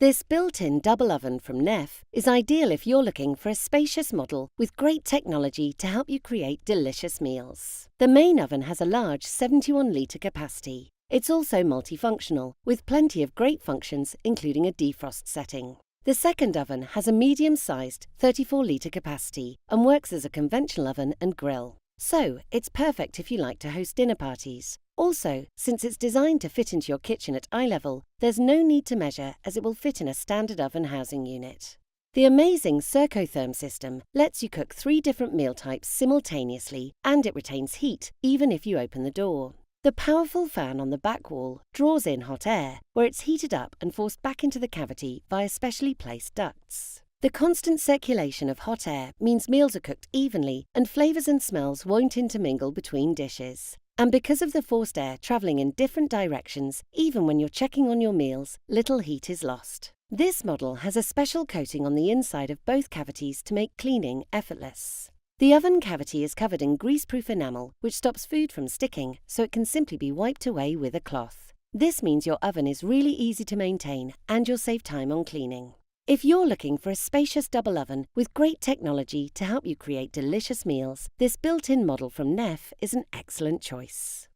This built-in double oven from Neff is ideal if you're looking for a spacious model with great technology to help you create delicious meals. The main oven has a large 71-litre capacity. It's also multifunctional, with plenty of great functions including a defrost setting. The second oven has a medium-sized 34-litre capacity and works as a conventional oven and grill. So, it's perfect if you like to host dinner parties. Also, since it's designed to fit into your kitchen at eye level, there's no need to measure as it will fit in a standard oven housing unit. The amazing CircoTherm system lets you cook 3 different meal types simultaneously, and it retains heat even if you open the door. The powerful fan on the back wall draws in hot air, where it's heated up and forced back into the cavity via specially placed ducts. The constant circulation of hot air means meals are cooked evenly and flavours and smells won't intermingle between dishes. And because of the forced air travelling in different directions, even when you're checking on your meals, little heat is lost. This model has a special coating on the inside of both cavities to make cleaning effortless. The oven cavity is covered in greaseproof enamel, which stops food from sticking, so it can simply be wiped away with a cloth. This means your oven is really easy to maintain and you'll save time on cleaning. If you're looking for a spacious double oven with great technology to help you create delicious meals, this built-in model from Neff is an excellent choice.